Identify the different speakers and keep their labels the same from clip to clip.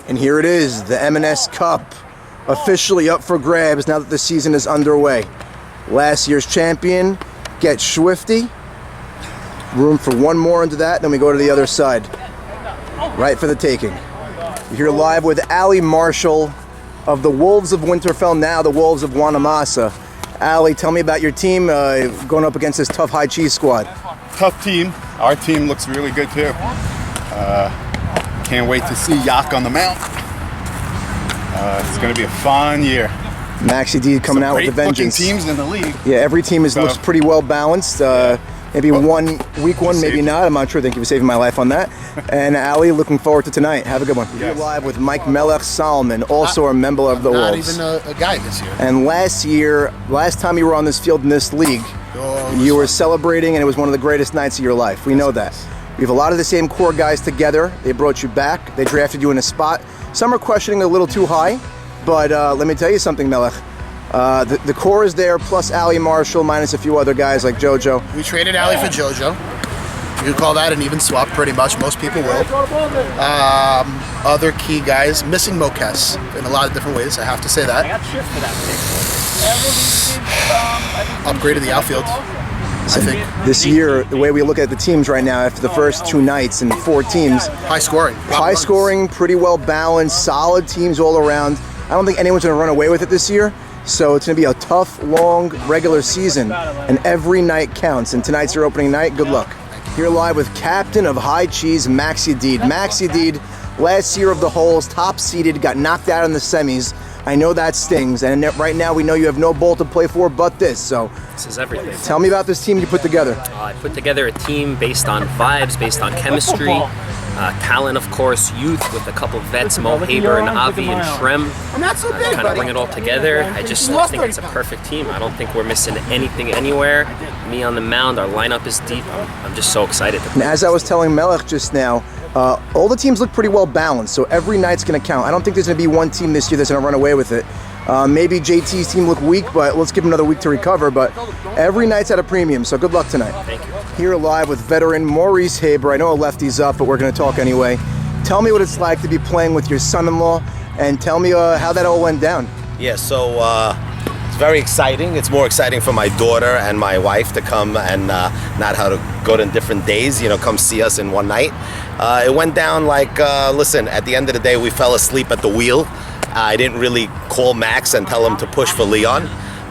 Speaker 1: And here it is, the M&S Cup, officially up for grabs now that the season is underway. Last year's champion gets Swifty. Room for one more into that, then we go to the other side. Right for the taking. You're here live with Ali Marshall of the Wolves of Winterfell, now the Wolves of Wanamassa. Ali, tell me about your team going up against this tough high cheese squad.
Speaker 2: Tough team. Our team looks really good too. Can't wait to see Yak on the mount. It's going to be a fun year.
Speaker 1: Maxi D coming out with the vengeance.
Speaker 2: Teams in the league.
Speaker 1: Yeah, every team looks pretty well balanced. Maybe week one, maybe not. I'm not sure. Thank you for saving my life on that. And Ali, looking forward to tonight. Have a good one. Yes. You're live with Mike Melech Solomon, also a member of the Wolves.
Speaker 3: Not even a guy this year.
Speaker 1: And last time you were on this field in this league, you were celebrating, and it was one of the greatest nights of your life. We know that. We have a lot of the same core guys together. They brought you back. They drafted you in a spot. Some are questioning a little too high, but let me tell you something, Melech. The core is there, plus Ali Marshall, minus a few other guys like JoJo.
Speaker 3: We traded Ali for JoJo. You could call that an even swap, pretty much. Most people will. Other key guys, missing Mokes in a lot of different ways, I have to say that. Upgraded the outfield, I think.
Speaker 1: This year, the way we look at the teams right now, after the first two nights and 4 teams.
Speaker 3: High scoring.
Speaker 1: High scoring, pretty well balanced, solid teams all around. I don't think anyone's going to run away with it this year. So it's going to be a tough, long, regular season, and every night counts. And tonight's your opening night. Good luck. Here live with captain of High Cheese, Maxi Deed. Maxi Deed, last year of the holes, top seeded, got knocked out in the semis. I know that stings, and right now we know you have no bowl to play for but this. So
Speaker 4: this is everything.
Speaker 1: Tell me about this team you put together.
Speaker 4: I put together a team based on vibes, based on chemistry. Talent, of course, youth with a couple vets, Mo Haber and Avi and Shrem. Kind of bring it all together. I think it's a perfect team. I don't think we're missing anything anywhere. Me on the mound, our lineup is deep. I'm just so excited.
Speaker 1: And as I was telling Melech just now, all the teams look pretty well balanced, so every night's going to count. I don't think there's going to be one team this year that's going to run away with it. Maybe JT's team look weak, but let's give them another week to recover. But every night's at a premium, so good luck tonight.
Speaker 4: Thank you.
Speaker 1: Here live with veteran Maurice Haber. I know a lefty's up, but we're going to talk anyway. Tell me what it's like to be playing with your son-in-law, and tell me how that all went down.
Speaker 5: Yeah, so it's very exciting. It's more exciting for my daughter and my wife to come and not how to go to different days, come see us in one night. It went down like, listen, at the end of the day, we fell asleep at the wheel. I didn't really call Max and tell him to push for Leon.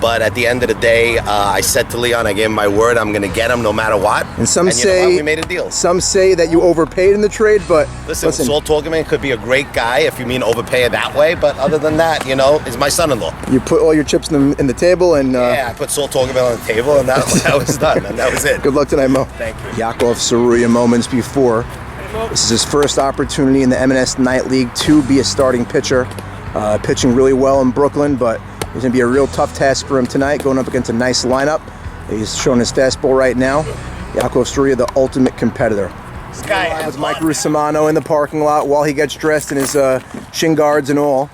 Speaker 5: But at the end of the day, I said to Leon, I gave him my word, I'm going to get him no matter what.
Speaker 1: And some say
Speaker 5: we made a deal.
Speaker 1: Some say that you overpaid in the trade, but
Speaker 5: listen. Saul Torgerman could be a great guy if you mean overpay it that way. But other than that, he's my son-in-law.
Speaker 1: You put all your chips in the table, and
Speaker 5: yeah, I put Saul Torgerman on the table, and that was done, and that was it.
Speaker 1: Good luck tonight, Mo.
Speaker 5: Thank you.
Speaker 1: Yakov Saruya moments before. This is his first opportunity in the M&S Night League to be a starting pitcher. Pitching really well in Brooklyn, but it's going to be a real tough task for him tonight, going up against a nice lineup. He's showing his fastball right now. Yakov Saruya, the ultimate competitor. This guy with Mike Rusimano in the parking lot while he gets dressed in his shin guards and all.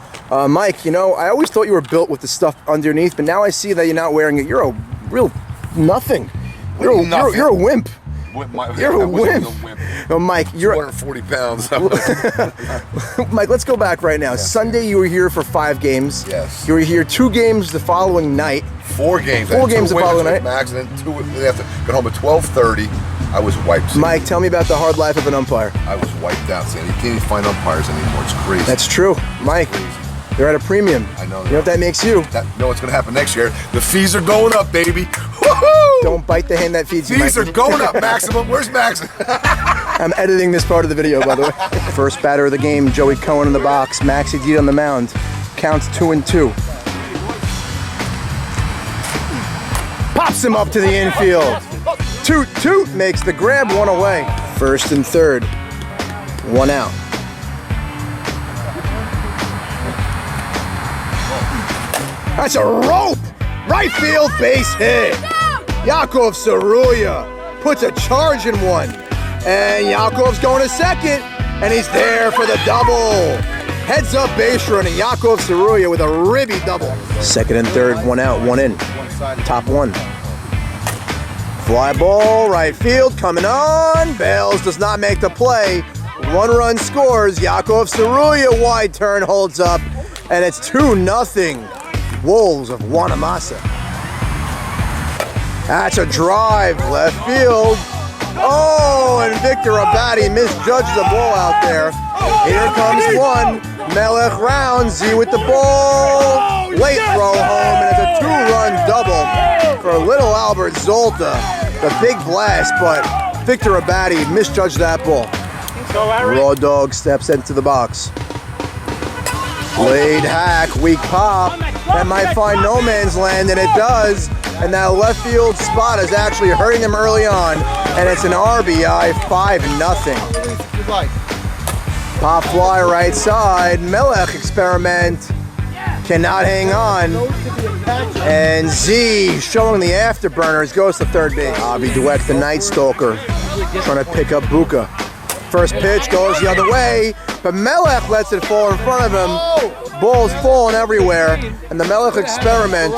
Speaker 1: Mike, I always thought you were built with the stuff underneath, but now I see that you're not wearing it. You're a real nothing. You're a wimp. You're a wimp. No, Mike, you're
Speaker 6: 240 pounds.
Speaker 1: Mike, let's go back right now. Yes. Sunday, you were here for 5 games.
Speaker 6: Yes.
Speaker 1: You were here 2 games the following night.
Speaker 6: 4 games.
Speaker 1: 4 games the following night.
Speaker 6: Max, and then 2. They have to get home at 12:30. I was wiped.
Speaker 1: Mike, tell me about the hard life of an umpire.
Speaker 6: I was wiped out, Sandy. You can't even find umpires anymore. It's crazy.
Speaker 1: That's true, Mike. They're at a premium.
Speaker 6: I know.
Speaker 1: You know what that makes you?
Speaker 6: Know what's going to happen next year. The fees are going up, baby. Woohoo!
Speaker 1: Don't bite the hand that feeds you,
Speaker 6: Fees are going up, Maximum. Where's Max?
Speaker 1: I'm editing this part of the video, by the way. First batter of the game, Joey Cohen in the box. Maxi D on the mound. Counts 2-2. Pops him up to the infield. Toot, makes the grab, 1 away. First and third, 1 out. That's a rope! Right field base hit. Yakov Saruya puts a charge in one. And Yakov's going to second, and he's there for the double. Heads up base run, and Yakov Saruya with a ribby double. Second and third, 1 out, 1 in. Top 1. Fly ball, right field, coming on. Bales does not make the play. 1 run scores. Yakov Saruya wide turn holds up, and it's 2-0 Wolves of Wanamassa. That's a drive, left field. Oh, and Victor Abadi misjudged the ball out there. Here comes one. Melech round. Z with the ball. Late throw home, and it's a 2-run double for little Albert Zolta. The big blast, but Victor Abadi misjudged that ball. Raw Dog steps into the box. Blade hack, weak pop. That might find no man's land, and it does. And that left field spot is actually hurting him early on, and it's an RBI, 5-0. Pop fly right side, Melech experiment, cannot hang on, and Z showing the afterburners goes to third base. Avi Dweck, the Night Stalker, trying to pick up Buka. First pitch goes the other way, but Melech lets it fall in front of him. Ball's falling everywhere, and the Melech experiment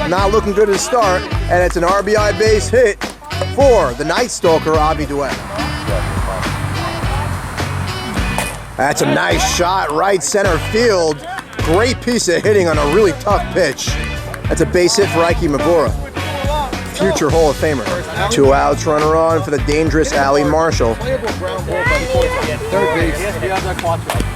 Speaker 1: not looking good to start, and it's an RBI base hit for the Night Stalker, Avi Dweck. That's a nice shot, right center field. Great piece of hitting on a really tough pitch. That's a base hit for Ike Magora, future Hall of Famer. 2 outs, runner on for the dangerous Ali Marshall.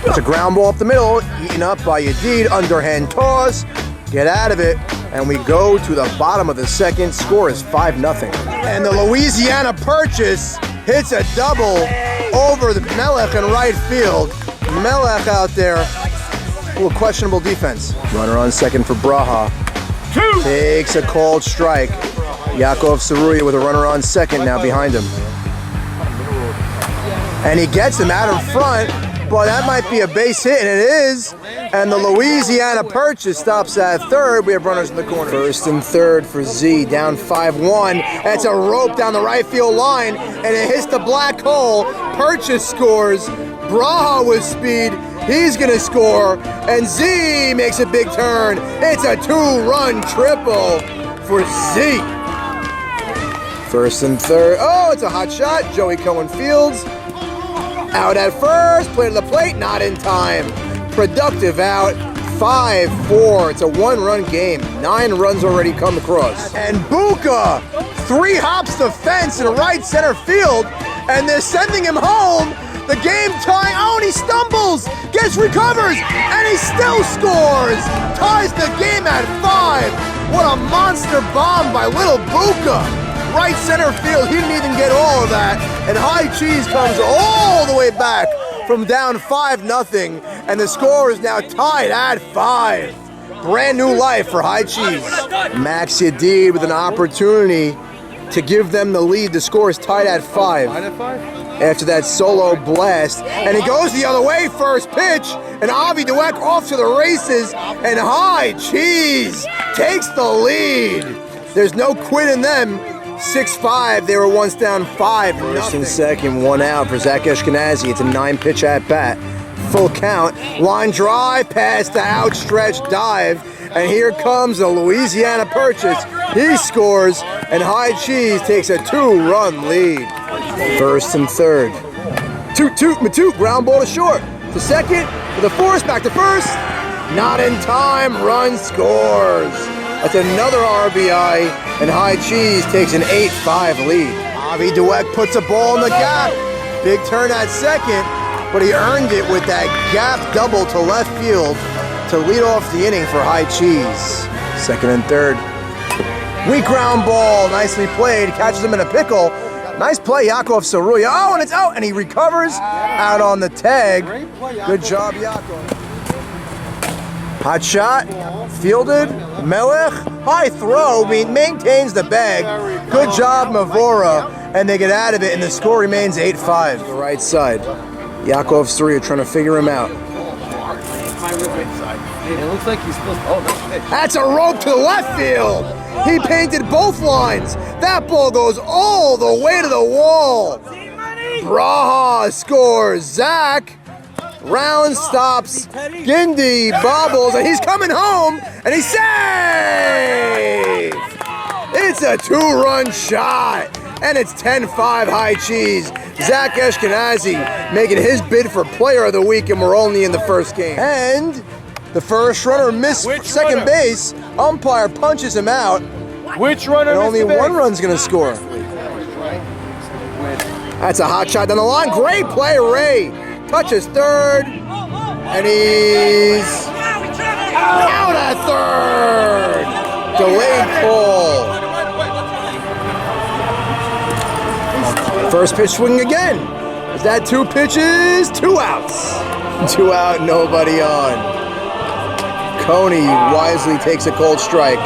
Speaker 1: It's a ground ball up the middle, eaten up by Yadid, underhand toss. Get out of it, and we go to the bottom of the second. Score is 5-0. And the Louisiana Purchase hits a double over the Melech in right field. Melech out there, a little questionable defense. Runner on second for Braha. Takes a called strike. Yakov Saruya with a runner on second now behind him. And he gets him out in front, but that might be a base hit, and it is. And the Louisiana Purchase stops at third. We have runners in the corner. First and third for Z, down 5-1. That's a rope down the right field line, and it hits the black hole. Purchase scores. Braha with speed. He's gonna score, and Z makes a big turn. It's a 2-run triple for Z. First and third. Oh, it's a hot shot. Joey Cohen Fields. Out at first, play to the plate, not in time. Productive out, 5-4. It's a 1-run game. 9 runs already come across. And Buka, 3 hops the fence in right center field, and they're sending him home. The game tie, oh, and he stumbles, recovers, and he still scores. Ties the game at 5. What a monster bomb by little Buka. Right center field, he didn't even get all of that. And High Cheese comes all the way back from down 5-0, and the score is now tied at 5. Brand new life for High Cheese. Max Yadid with an opportunity to give them the lead. The score is tied at 5. After that solo blast, and he goes the other way, first pitch, and Avi Dweck off to the races, and High Cheese takes the lead. There's no quit in them. 6-5, they were once down 5. First and second, 1 out for Zach Ashkenazi. It's a 9-pitch at bat. Full count, line drive, past the outstretched dive, and here comes the Louisiana Purchase. He scores, and High Cheese takes a 2-run lead. First and third. Toot, ground ball to short. To second, for the force, back to first. Not in time, run scores. That's another RBI, and High Cheese takes an 8-5 lead. Avi Dweck puts a ball in the gap. Big turn at second, but he earned it with that gap double to left field to lead off the inning for High Cheese. Second and third. Weak ground ball, nicely played, catches him in a pickle. Nice play, Yakov Saruya. Oh, and it's out, and he recovers out on the tag. Good job, Yakov. Hot shot, fielded, Melech, high throw, maintains the bag. Good job, Mavora, and they get out of it, and the score remains 8-5. The right side, Yakov Saruya trying to figure him out.
Speaker 3: It looks like he's supposed to. Oh, nice pitch.
Speaker 1: That's a rope to left field. He painted both lines. That ball goes all the way to the wall. Braha scores. Zach. Round stops. Gindi bobbles, and he's coming home, and he's safe. It's a 2-run shot. and it's 10-5 high cheese. Zach Ashkenazi making his bid for player of the week, and we're only in the first game. And the first runner missed second base. Umpire punches him out.
Speaker 7: Which runner?
Speaker 1: And only one run's gonna score. That's a hot shot down the line. Great play, Ray. Touches third, and he's out at third. Delayed pull. First pitch swinging again. Is that 2 pitches? 2 outs. 2 out, nobody on. Coney wisely takes a cold strike.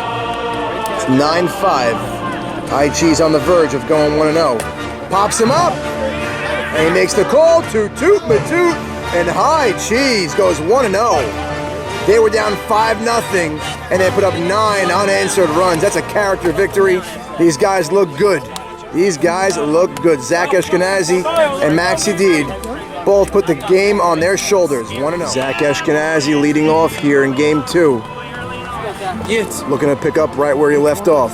Speaker 1: It's 9-5. High cheese on the verge of going 1-0. Pops him up, and he makes the call. Toot toot matoot, and high cheese goes 1-0. They were down 5-0, and they put up 9 unanswered runs. That's a character victory. These guys look good. These guys look good. Zach Ashkenazi and Maxi Deed both put the game on their shoulders. 1-0. Zach Ashkenazi leading off here in game 2. Looking to pick up right where he left off.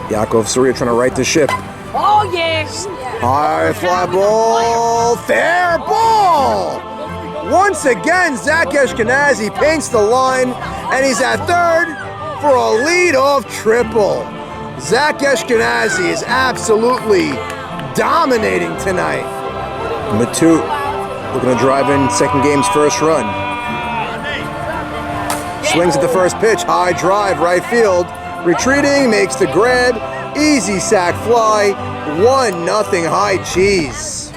Speaker 1: Yaakov Surya trying to right the ship.
Speaker 8: Oh, yes.
Speaker 1: High fly ball, fair ball! Once again, Zach Ashkenazi paints the line, and he's at third for a lead-off triple. Zach Ashkenazi is absolutely dominating tonight. Matute looking to drive in second game's first run. Swings at the first pitch, high drive, right field. Retreating, makes the grab. Easy sack fly, 1-0 high cheese.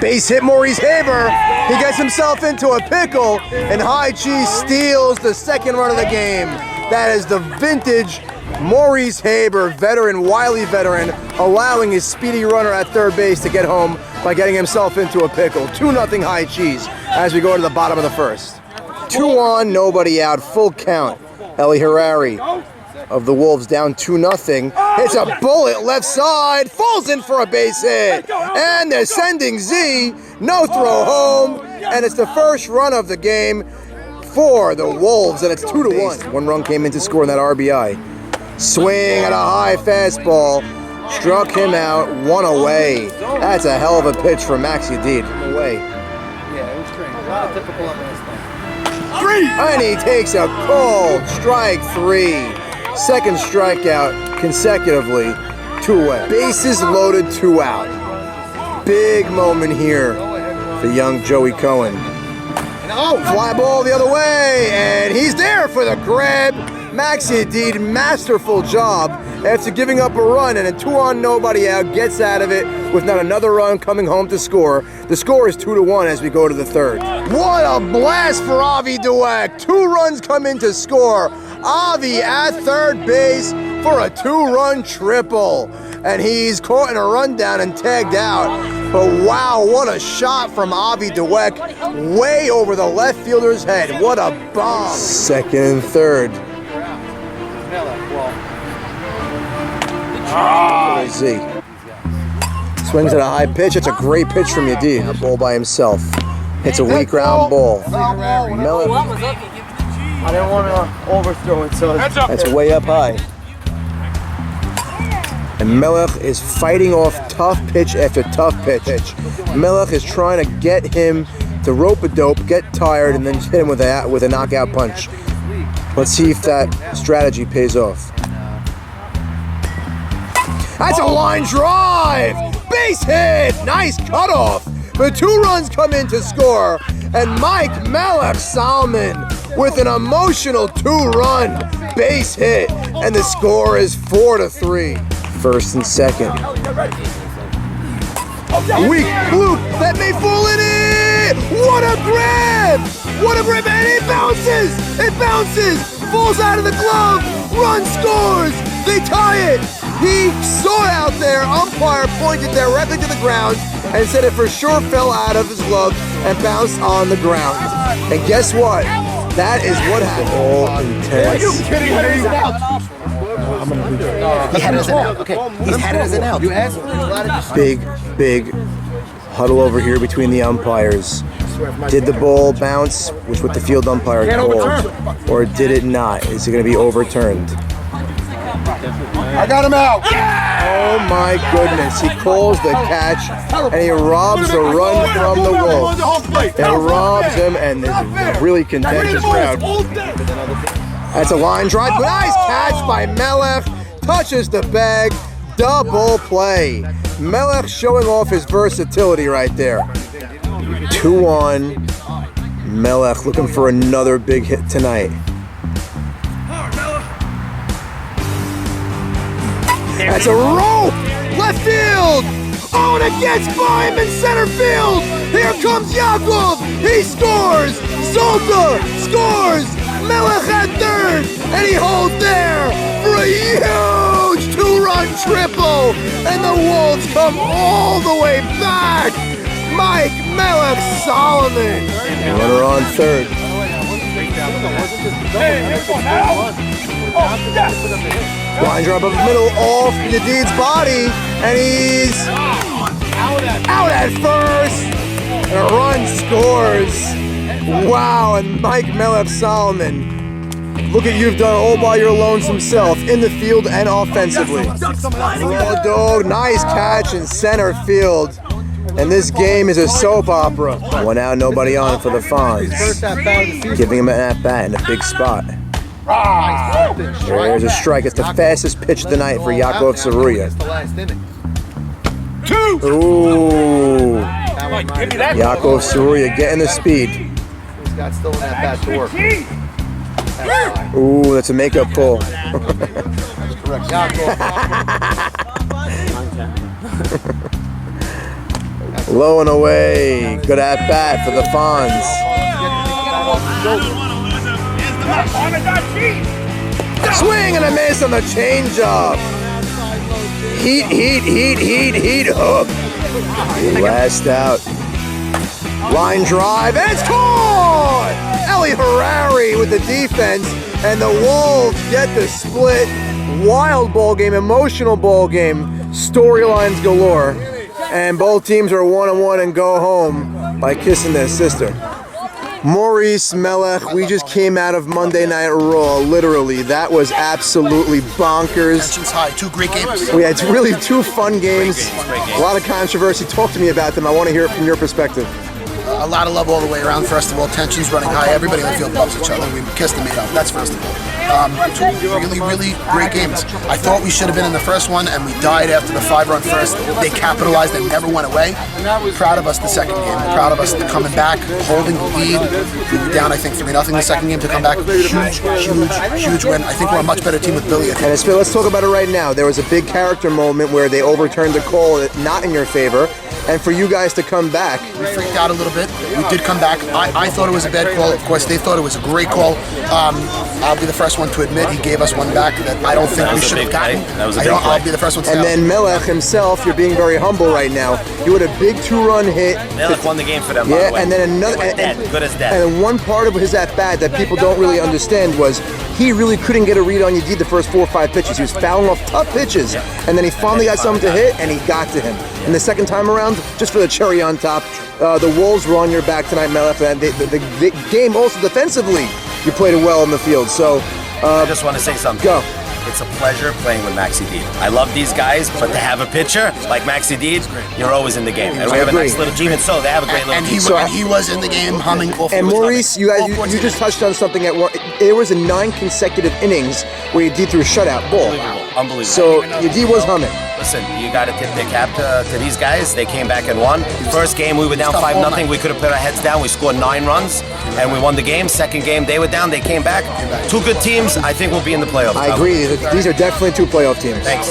Speaker 1: Base hit Maurice Haber. He gets himself into a pickle, and high cheese steals the second run of the game. That is the vintage Maurice Haber, veteran, wily veteran, allowing his speedy runner at third base to get home by getting himself into a pickle. 2-0 high cheese as we go to the bottom of the first. 2 on, nobody out, full count. Eli Harari of the Wolves down 2-0. It's a bullet left side, falls in for a base hit. And they're sending Z, no throw home, and it's the first run of the game for the Wolves, and it's 2-1. 1 run came in to score in that RBI. Swing at a high fastball, struck him out, 1 away. That's a hell of a pitch for Maxi Deed. Away.
Speaker 7: Yeah, it was great. A lot of typical on this thing.
Speaker 1: And he takes a cold strike 3. Second strikeout consecutively, 2 away. Bases loaded, 2 out. Big moment here for young Joey Cohen. Fly ball the other way, and he's there for the grab. Maxi Deed, masterful job after giving up a run, and a 2 on, nobody out, gets out of it with not another run coming home to score. The score is 2-1 as we go to the third. What a blast for Avi Dweck. 2 runs come in to score. Avi at third base for a 2-run triple. And he's caught in a rundown and tagged out. But wow, what a shot from Avi Dweck. Way over the left fielder's head. What a bomb. Second and third. Z. Swings at a high pitch. It's a great pitch from Yadid. A ball by himself. Hits a weak ground ball. Melech.
Speaker 7: I didn't want to overthrow it, so
Speaker 1: That's way up high. And Melech is fighting off tough pitch after tough pitch. Melech is trying to get him to rope-a-dope, get tired, and then hit him with a knockout punch. Let's see if that strategy pays off. That's a line drive! Base hit! Nice cutoff! The 2 runs come in to score, and Mike Melech Salmon with an emotional 2-run base hit, and the score is 4-3. First and second. Weak bloop that may fall in it! What a grab! What a grab! And it bounces! It bounces! Falls out of the glove! Run scores! They tie it! He saw it out there. Umpire pointed directly to the ground and said it for sure fell out of his glove and bounced on the ground. And guess what? That is what happened. All intense.
Speaker 7: Are you kidding me?
Speaker 3: He had it as an out. Okay, he's had it as an out.
Speaker 7: You asked me.
Speaker 1: Big huddle over here between the umpires. Did the ball bounce, which what the field umpire called, or did it not? Is it going to be overturned?
Speaker 6: I got him out.
Speaker 1: Oh my goodness, he calls the catch and he robs the run from the Wolves. It robs him, and there's a really contentious crowd. That's a line drive. Nice catch by Melech. Touches the bag. Double play. Melech showing off his versatility right there. 2-1. Melech looking for another big hit tonight. That's a rope! Left field! Oh, and it gets by him in center field! Here comes Yakov! He scores! Zolta scores! Melech at third! And he holds there for a huge two-run triple! And the Wolves come all the way back! Mike Melech Solomon! Runner on third. Line drive up the middle, off Yedid's body, and he's out at first. And a run scores. Wow, and Mike Melech Solomon, look at you've done all by your lonesome self in the field and offensively. Raw dog, nice catch in center field. And this game is a soap opera. 1 out, nobody on for the Fonz. Giving him an at-bat in a big spot. There's a strike. It's the fastest pitch of the night for Yakov Saruya. Ooh. Yakov Saruya getting the speed.
Speaker 3: He's got still in that bat to work.
Speaker 1: Ooh, that's a makeup pull. Low and away. Good at bat for the Fonz. Swing and a miss on the changeup. Heat, hook. Last out. Line drive, and it's caught! Eli Harari with the defense, and the Wolves get the split. Wild ball game, emotional ball game, storylines galore. And both teams are 1-1 and go home by kissing their sister. Maurice Melech, we just came out of Monday Night Raw, literally. That was absolutely bonkers.
Speaker 3: Tensions high, 2 great games.
Speaker 1: We had really 2 fun games. A lot of controversy. Talk to me about them. I want to hear it from your perspective.
Speaker 3: A lot of love all the way around. First of all, tensions running high. Everybody in the field loves each other. We kissed and made up. That's first of all. 2 really great games. I thought we should have been in the first one, and we died after the 5-run first. They capitalized and never went away. Proud of us the second game. Proud of us coming back, holding the lead. We were down, I think, 3-0 the second game to come back. Huge win. I think we're a much better team with Billy.
Speaker 1: And let's talk about it right now. There was a big character moment where they overturned the call not in your favor. And for you guys to come back.
Speaker 3: We freaked out a little bit. We did come back. I thought it was a bad call. Of course, they thought it was a great call. I'll be the first one to admit he gave us one back that I don't think we should have gotten. I'll be the first one to say.
Speaker 1: And then Melech himself, you're being very humble right now. You had a big 2-run hit.
Speaker 5: Melech won the game for them.
Speaker 1: Yeah, and then another.
Speaker 5: Good as dead.
Speaker 1: And one part of his at-bat that people don't really understand was he really couldn't get a read on Yedid the first 4 or 5 pitches. He was fouling off tough pitches. And then he finally got something to hit, and he got to him. And the second time around, just for the cherry on top, the Wolves were on your back tonight, Melech. And the game also defensively, you played it well in the field. So
Speaker 5: I just want to say something.
Speaker 1: Go.
Speaker 5: It's a pleasure playing with Maxi Deed. I love these guys, but to have a pitcher like Maxi Deed, you're always in the game. And we have a nice little team, and so they have a great little team.
Speaker 3: And he was in the game humming.
Speaker 1: And Maurice, you just touched on something there was 9 consecutive innings where Yedid threw a shutout ball.
Speaker 5: Unbelievable.
Speaker 1: So Yedid was humming.
Speaker 5: Listen, you got to tip their cap to these guys. They came back and won. First game, we were down 5-0. We could have put our heads down. We scored 9 runs, and we won the game. Second game, they were down. They came back. 2 good teams. I think we'll be in the playoffs.
Speaker 1: I agree. These are definitely 2 playoff teams.
Speaker 5: Thanks.